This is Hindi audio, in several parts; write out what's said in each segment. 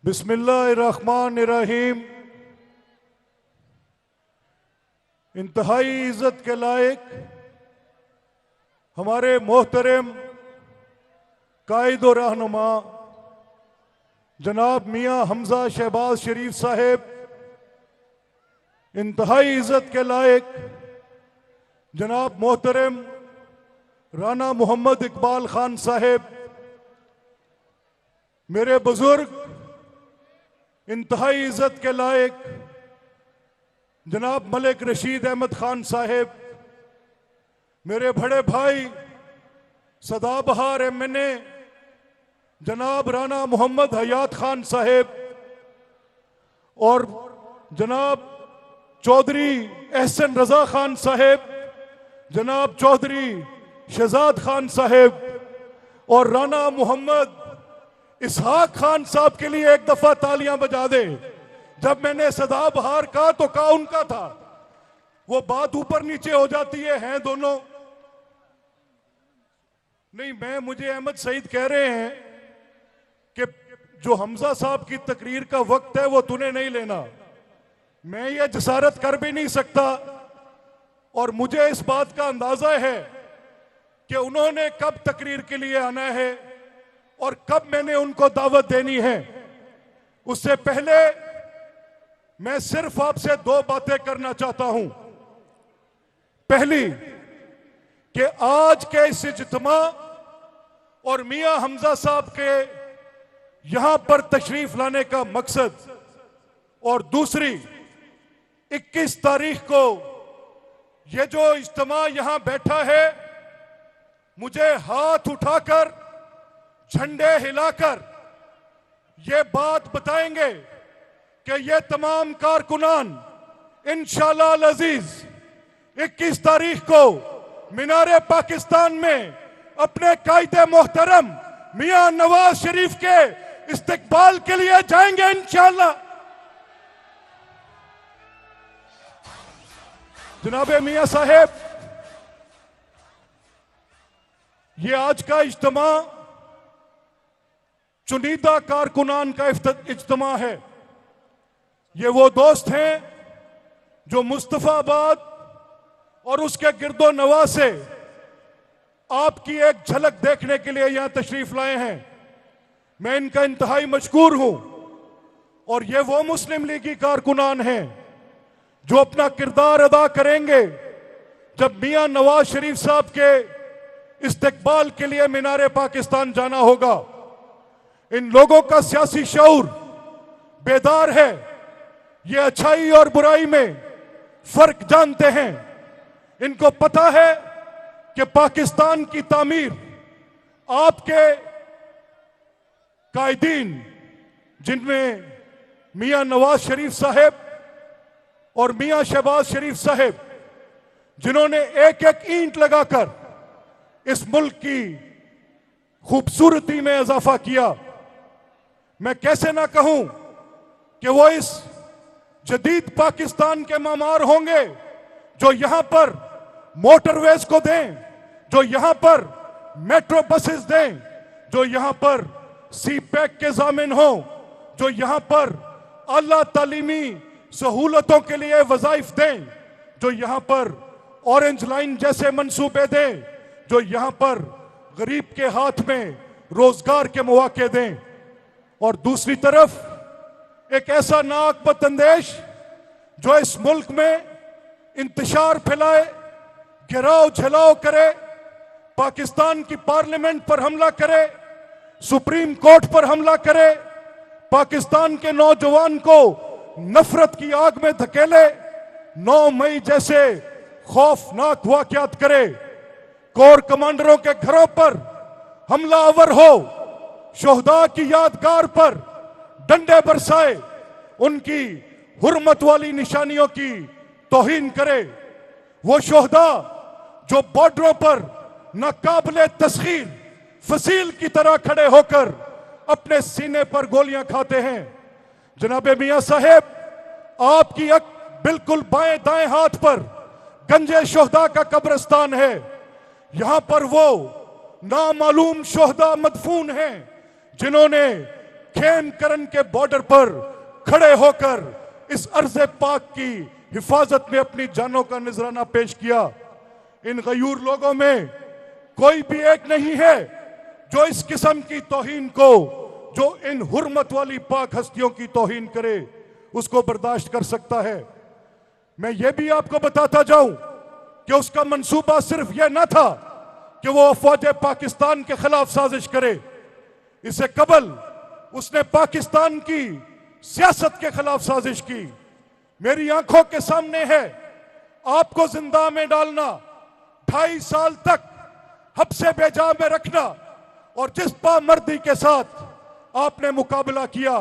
बिस्मिल्लाहिर्रहमानिर्रहीम। इंतहाई इज्जत के लायक हमारे मोहतरम कायद और रहनुमा जनाब मियाँ हमजा शहबाज शरीफ साहेब, इंतहाई इज्जत के लायक जनाब मोहतरम राना मोहम्मद इकबाल खान साहेब, मेरे बुजुर्ग इंतहाई इज्जत के लायक जनाब मलिक रशीद अहमद खान साहेब, मेरे बड़े भाई सदाबहार MNA जनाब राना मोहम्मद हयात खान साहेब और जनाब चौधरी एहसन रजा खान साहेब, जनाब चौधरी शहजाद खान साहेब और राना मोहम्मद इसहाक खान साहब के लिए एक दफा तालियां बजा दे। जब मैंने सदाबहार कहा तो कहा उनका था, वो बात ऊपर नीचे हो जाती है, हैं दोनों नहीं। मुझे अहमद सईद कह रहे हैं कि जो हमजा साहब की तकरीर का वक्त है वो तूने नहीं लेना। मैं ये जसारत कर भी नहीं सकता और मुझे इस बात का अंदाजा है कि उन्होंने कब तकरीर के लिए आना है और कब मैंने उनको दावत देनी है। उससे पहले मैं सिर्फ आपसे दो बातें करना चाहता हूं। पहली कि आज के इस इज्तिमा और मियां हमजा साहब के यहां पर तशरीफ लाने का मकसद, और दूसरी 21 तारीख को ये जो इज्तिमा यहां बैठा है, मुझे हाथ उठाकर झंडे हिलाकर ये बात बताएंगे कि ये तमाम कारकुनान इंशाअल्लाह अजीज 21 तारीख को मीनारे पाकिस्तान में अपने कायदे मोहतरम मियां नवाज शरीफ के इस्तकबाल के लिए जाएंगे इंशाअल्लाह। जनाबे मियां साहेब, ये आज का इज्तिमा चुनिंदा कारकुनान का इज्तिमा है। ये वो दोस्त हैं जो मुस्तफाबाद और उसके गिरदो नवा से आपकी एक झलक देखने के लिए यहां तशरीफ लाए हैं। मैं इनका इंतहाई मशकूर हूं। और ये वो मुस्लिम लीगी कारकुनान हैं जो अपना किरदार अदा करेंगे जब मियां नवाज शरीफ साहब के इस्तकबाल के लिए मीनारे पाकिस्तान जाना होगा। इन लोगों का सियासी शऊर बेदार है, ये अच्छाई और बुराई में फर्क जानते हैं। इनको पता है कि पाकिस्तान की तामीर आपके कायदीन, जिनमें मियां नवाज शरीफ साहेब और मियां शहबाज शरीफ साहेब, जिन्होंने एक एक ईंट लगाकर इस मुल्क की खूबसूरती में इजाफा किया, मैं कैसे ना कहूं कि वो इस जदीद पाकिस्तान के मामार होंगे जो यहां पर मोटरवेज को दें, जो यहां पर मेट्रो बसेस दें, जो यहां पर CPEC के जामिन हो, जो यहां पर आला तालीमी सहूलतों के लिए वज़ाइफ दें, जो यहां पर ऑरेंज लाइन जैसे मंसूबे दें, जो यहां पर गरीब के हाथ में रोजगार के मौके दें। और दूसरी तरफ एक ऐसा नाकबत अंदेश जो इस मुल्क में इंतशार फैलाए, घेराव झलाव करे, पाकिस्तान की पार्लियामेंट पर हमला करे, सुप्रीम कोर्ट पर हमला करे, पाकिस्तान के नौजवान को नफरत की आग में धकेले, 9 मई जैसे खौफनाक वाकयात करे, कोर कमांडरों के घरों पर हमला आवर हो, शोहदा की यादगार पर डंडे बरसाए, उनकी हुर्मत वाली निशानियों की तौहीन करे। वो शोहदा जो बॉर्डरों पर नाकाबिले तस्खीर फसील की तरह खड़े होकर अपने सीने पर गोलियां खाते हैं। जनाबे मियां साहेब, आपकी बिल्कुल बाएं दाएं हाथ पर गंजे शोहदा का कब्रिस्तान है। यहां पर वो नामालूम शोहदा मदफून हैं जिन्होंने खेम करन के बॉर्डर पर खड़े होकर इस अर्ज़े पाक की हिफाजत में अपनी जानों का नजराना पेश किया। इन गयूर लोगों में कोई भी एक नहीं है जो इस किस्म की तौहीन को, जो इन हुर्मत वाली पाक हस्तियों की तौहीन करे, उसको बर्दाश्त कर सकता है। मैं ये भी आपको बताता जाऊं कि उसका मंसूबा सिर्फ यह न था कि वो अफवाज पाकिस्तान के खिलाफ साजिश करे। इससे कबल उसने पाकिस्तान की सियासत के खिलाफ साजिश की। मेरी आंखों के सामने है, आपको जिंदा में डालना, 2.5 साल तक हब्से बेजा में रखना, और जिस पामर्दी के साथ आपने मुकाबला किया,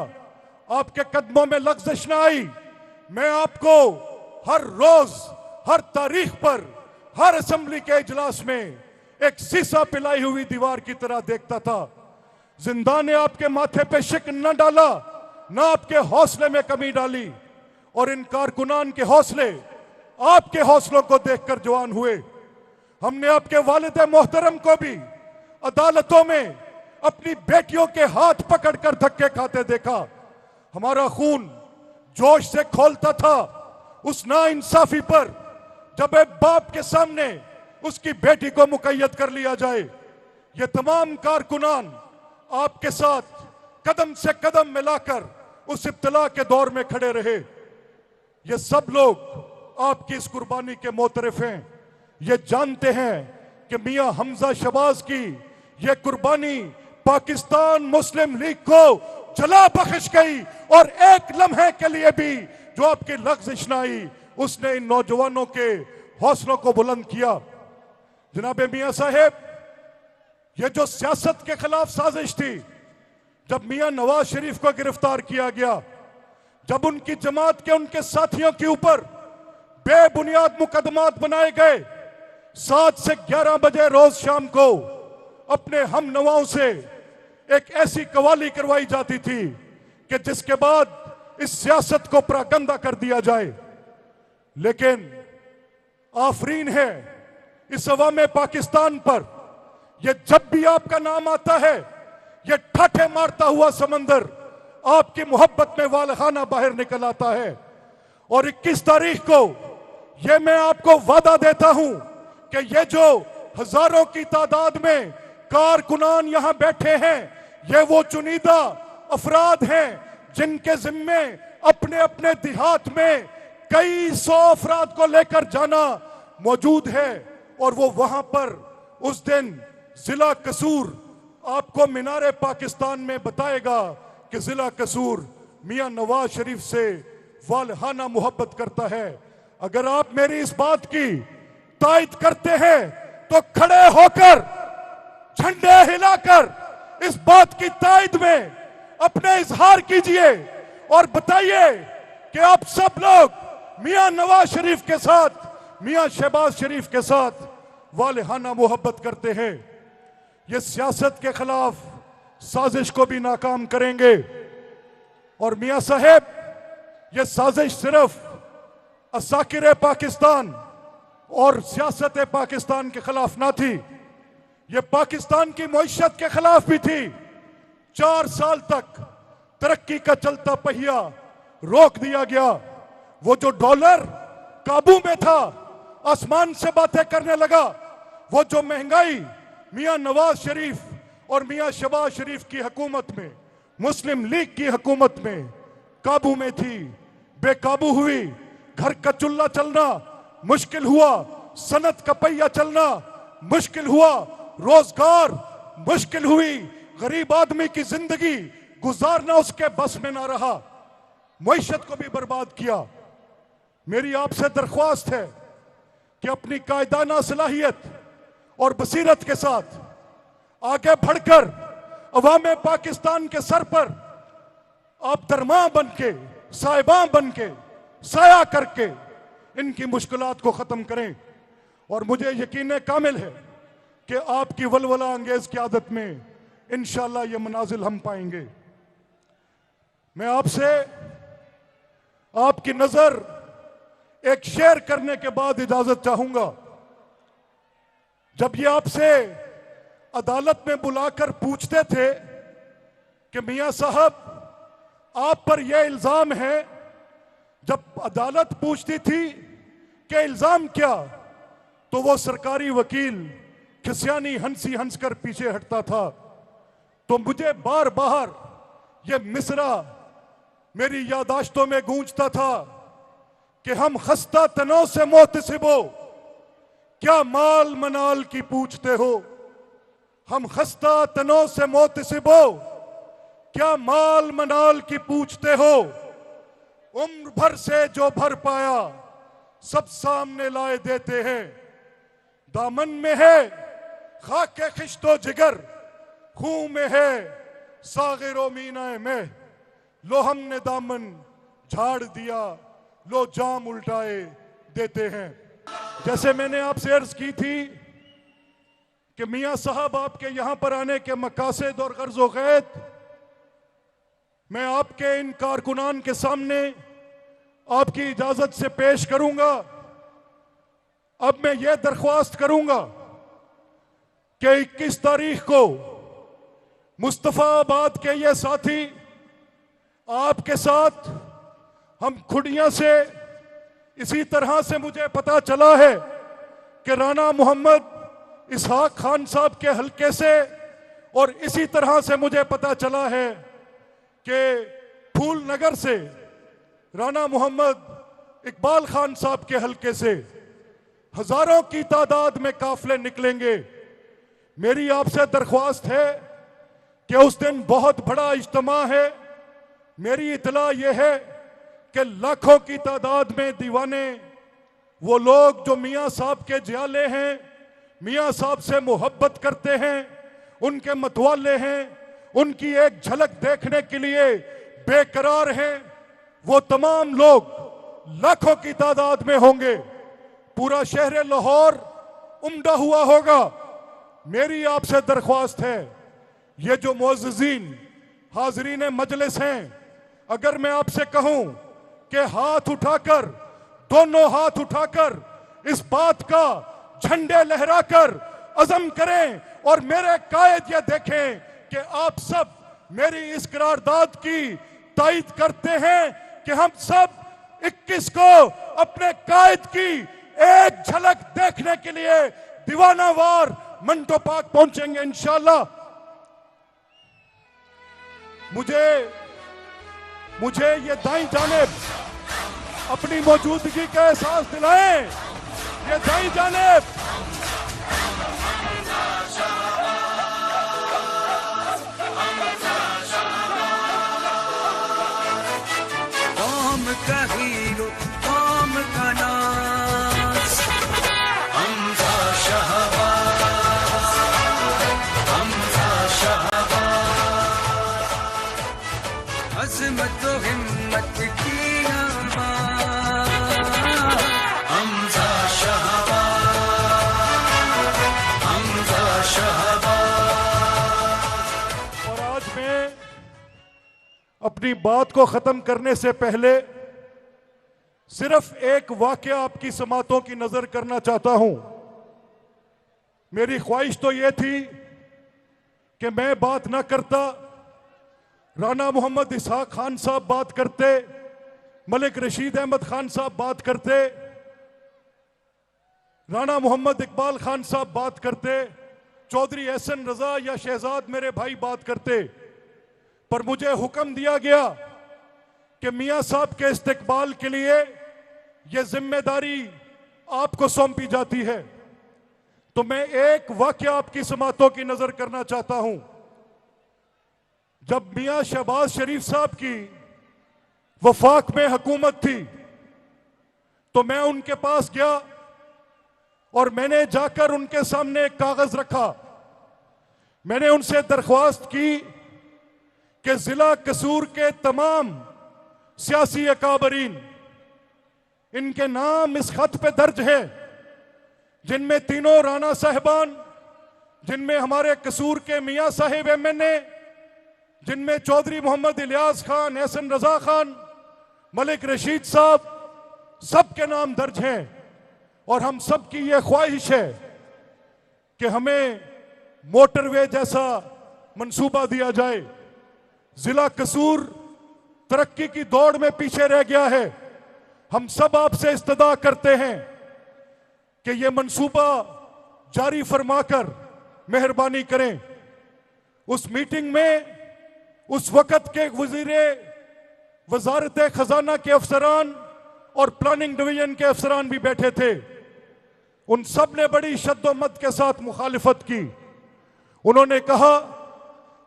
आपके कदमों में लग़्ज़िश न आई। मैं आपको हर रोज, हर तारीख पर, हर असेंबली के इजलास में एक सीसा पिलाई हुई दीवार की तरह देखता था। जिंदा ने आपके माथे पे शिकन न डाला, न आपके हौसले में कमी डाली, और इन कारकुनान के हौसले आपके हौसलों को देखकर जवान हुए। हमने आपके वालिद मोहतरम को भी अदालतों में अपनी बेटियों के हाथ पकड़कर धक्के खाते देखा। हमारा खून जोश से खौलता था उस नाइंसाफी पर, जब एक बाप के सामने उसकी बेटी को मुकय्यद कर लिया जाए। ये तमाम कारकुनान आपके साथ कदम से कदम मिलाकर उस इब्तिला के दौर में खड़े रहे। ये सब लोग आपकी इस कुर्बानी के मोतरफ हैं। ये जानते हैं कि मियां हमजा शहबाज की ये कुर्बानी पाकिस्तान मुस्लिम लीग को जला बख्श गई, और एक लम्हे के लिए भी जो आपकी लग़्ज़िश न आई, उसने इन नौजवानों के हौसलों को बुलंद किया। जनाब मियां साहेब, ये जो सियासत के खिलाफ साजिश थी, जब मियां नवाज शरीफ को गिरफ्तार किया गया, जब उनकी जमात के उनके साथियों के ऊपर बेबुनियाद मुकदमात बनाए गए, 7 से 11 बजे रोज शाम को अपने हम नवाओं से एक ऐसी कवाली करवाई जाती थी कि जिसके बाद इस सियासत को प्रागंदा कर दिया जाए। लेकिन आफरीन है इस अवाम पाकिस्तान पर, यह जब भी आपका नाम आता है, यह ठाठे मारता हुआ समंदर आपकी मोहब्बत में वालखाना बाहर निकल आता है। और 21 तारीख को यह मैं आपको वादा देता हूं कि ये जो हजारों की तादाद में कारकुनान यहां बैठे हैं, ये वो चुनिंदा अफराद हैं जिनके जिम्मे अपने अपने देहात में कई 100 अफराद को लेकर जाना मौजूद है। और वो वहां पर उस दिन जिला कसूर आपको मीनारे पाकिस्तान में बताएगा कि जिला कसूर मियां नवाज शरीफ से वालहाना मोहब्बत करता है। अगर आप मेरी इस बात की तायद करते हैं तो खड़े होकर झंडे हिलाकर इस बात की तायद में अपने इजहार कीजिए और बताइए कि आप सब लोग मियां नवाज शरीफ के साथ, मियां शहबाज शरीफ के साथ वालहाना मोहब्बत करते हैं। ये सियासत के खिलाफ साजिश को भी नाकाम करेंगे। और मियां साहब, ये साजिश सिर्फ असाकिर पाकिस्तान और सियासत पाकिस्तान के खिलाफ ना थी, ये पाकिस्तान की मईशत के खिलाफ भी थी। 4 साल तक तरक्की का चलता पहिया रोक दिया गया। वो जो डॉलर काबू में था, आसमान से बातें करने लगा। वो जो महंगाई मियां नवाज शरीफ और मियां शहबाज शरीफ की हुकूमत में, मुस्लिम लीग की हुकूमत में काबू में थी, बेकाबू हुई। घर का चूल्हा चलना मुश्किल हुआ, सनत का पहिया चलना मुश्किल हुआ, रोजगार मुश्किल हुई, गरीब आदमी की जिंदगी गुजारना उसके बस में ना रहा, मईशत को भी बर्बाद किया। मेरी आपसे दरख्वास्त है कि अपनी कायदाना सलाहियत और बसीरत के साथ आगे बढ़कर अवाम पाकिस्तान के सर पर आप दरमां बन के, साहिबां बन के, साया करके इनकी मुश्किलात को खत्म करें। और मुझे यकीन कामिल है कि आपकी वलवला अंगेज क़यादत में इंशाअल्लाह ये मनाजिल हम पाएंगे। मैं आपसे आपकी नजर एक शेयर करने के बाद इजाजत चाहूंगा। जब ये आपसे अदालत में बुलाकर पूछते थे कि मियां साहब आप पर यह इल्जाम है, जब अदालत पूछती थी कि इल्जाम क्या, तो वो सरकारी वकील खिसियानी हंसी हंसकर पीछे हटता था। तो मुझे बार बार ये मिसरा मेरी यादाश्तों में गूंजता था कि हम खस्ता तनों से मोहतसिबो, क्या माल मनाल की पूछते हो। हम खस्ता तनों से मोहतसिबो, क्या माल मनाल की पूछते हो। उम्र भर से जो भर पाया सब सामने लाए देते हैं। दामन में है खाके खिश्तो जिगर, खून में है सागिरो मीना में। लो हमने दामन झाड़ दिया, लो जाम उल्टाए देते हैं। जैसे मैंने आपसे अर्ज की थी कि मियां साहब आपके यहां पर आने के मकासद और गर्ज गैत मैं आपके इन कारकुनान के सामने आपकी इजाजत से पेश करूंगा। अब मैं ये दरख्वास्त करूंगा कि 21 तारीख को मुस्तफाबाद के ये साथी आपके साथ हम खुडियां से, इसी तरह से मुझे पता चला है कि राना मोहम्मद इसहाक खान साहब के हलके से, और इसी तरह से मुझे पता चला है कि फूल नगर से राना मोहम्मद इकबाल खान साहब के हलके से हजारों की तादाद में काफले निकलेंगे। मेरी आपसे दरख्वास्त है कि उस दिन बहुत बड़ा इज्तिमा है। मेरी इतला यह है कि लाखों की तादाद में दीवाने, वो लोग जो मियां साहब के जियाले हैं, मियां साहब से मोहब्बत करते हैं, उनके मतवाले हैं, उनकी एक झलक देखने के लिए बेकरार हैं, वो तमाम लोग लाखों की तादाद में होंगे। पूरा शहर लाहौर उमड़ा हुआ होगा। मेरी आपसे दरख्वास्त है, ये जो मुअज़्ज़िज़ीन हाज़रीन मजलिस हैं, अगर मैं आपसे कहूं कि हाथ उठाकर, दोनों हाथ उठाकर इस बात का झंडे लहराकर अज़म करें और मेरे कायद ये देखें कि आप सब मेरी इस करारदाद की तायद करते हैं कि हम सब 21 को अपने कायद की एक झलक देखने के लिए दीवानावार मंटो पार्क पहुंचेंगे इंशाअल्लाह। मुझे ये दाईं जानिब अपनी मौजूदगी का एहसास दिलाएं। ये दाईं जानिब कौम का हीरो, कौम का नाज, हमजा शहबाज, हमजा शहबाज। अज़मत व हिम्मत की आवाज़, हमजा शहबाज, हमजा शहबाज। और आज मैं अपनी बात को खत्म करने से पहले सिर्फ एक वाकया आपकी समातों की नजर करना चाहता हूं। मेरी ख्वाहिश तो यह थी कि मैं बात ना करता, राना मोहम्मद इसहाक खान साहब बात करते, मलिक रशीद अहमद खान साहब बात करते, राना मोहम्मद इकबाल खान साहब बात करते, चौधरी एहसन रजा या शहजाद मेरे भाई बात करते। पर मुझे हुक्म दिया गया कि मियां साहब के इस्तकबाल के लिए यह जिम्मेदारी आपको सौंपी जाती है। तो मैं एक वाकया आपकी समातों की नजर करना चाहता हूं। जब मियां शहबाज शरीफ साहब की वफाक में हुकूमत थी तो मैं उनके पास गया और मैंने जाकर उनके सामने एक कागज रखा। मैंने उनसे दरख्वास्त की कि जिला कसूर के तमाम सियासी अकाबरीन, इनके नाम इस खत पे दर्ज है, जिनमें तीनों राना साहिबान, जिनमें हमारे कसूर के मियां साहिब एमएनए, जिनमें चौधरी मोहम्मद इलियास खान, एहसन रजा खान, मलिक रशीद साहब, सबके नाम दर्ज हैं। और हम सब की यह ख्वाहिश है कि हमें मोटरवे जैसा मंसूबा दिया जाए। जिला कसूर तरक्की की दौड़ में पीछे रह गया है। हम सब आपसे इस्तदा करते हैं कि ये मंसूबा जारी फरमाकर मेहरबानी करें। उस मीटिंग में उस वक्त के वजारत खजाना के अफसरान और प्लानिंग डिवीजन के अफसरान भी बैठे थे। उन सब ने बड़ी शद्दोमत के साथ मुखालिफत की। उन्होंने कहा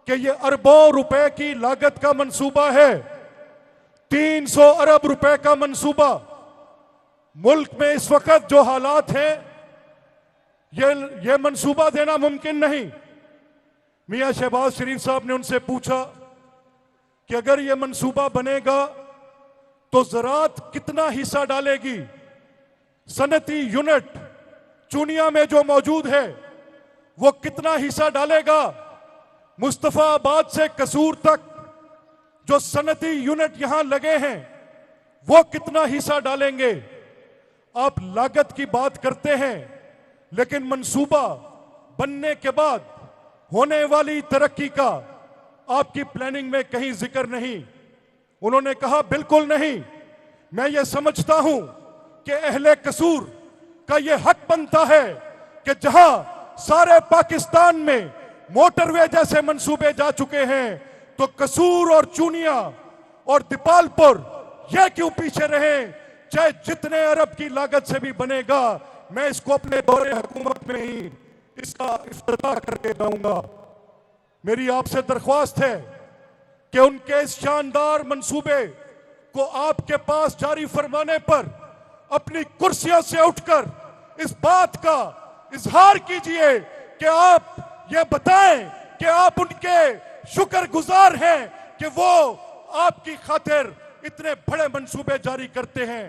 कि ये अरबों रुपए की लागत का मंसूबा है, 300 अरब रुपए का मंसूबा। मुल्क में इस वक्त जो हालात हैं, ये मंसूबा देना मुमकिन नहीं। मियां शहबाज शरीफ साहब ने उनसे पूछा कि अगर ये मंसूबा बनेगा तो ज़राअत कितना हिस्सा डालेगी? सनती यूनिट चूनिया में जो मौजूद है वो कितना हिस्सा डालेगा? मुस्तफाबाद से कसूर तक जो सनती यूनिट यहां लगे हैं वो कितना हिस्सा डालेंगे? आप लागत की बात करते हैं, लेकिन मंसूबा बनने के बाद होने वाली तरक्की का आपकी प्लानिंग में कहीं जिक्र नहीं। उन्होंने कहा बिल्कुल नहीं, मैं ये समझता हूं कि अहले कसूर का ये हक बनता है कि जहां सारे पाकिस्तान में मोटरवे जैसे मंसूबे जा चुके हैं, तो कसूर और चूनिया और दीपालपुर ये क्यों पीछे रहे? चाहे जितने अरब की लागत से भी बनेगा, मैं इसको अपने दौरे हुकूमत में ही इसका इफ्तिताह करके दूंगा। मेरी आपसे दरख्वास्त है कि उनके इस शानदार मंसूबे को आपके पास जारी फरमाने पर अपनी कुर्सियों से उठकर इस बात का इजहार कीजिए कि आप ये बताएं कि आप उनके शुक्रगुजार हैं कि वो आपकी खातिर इतने बड़े मंसूबे जारी करते हैं।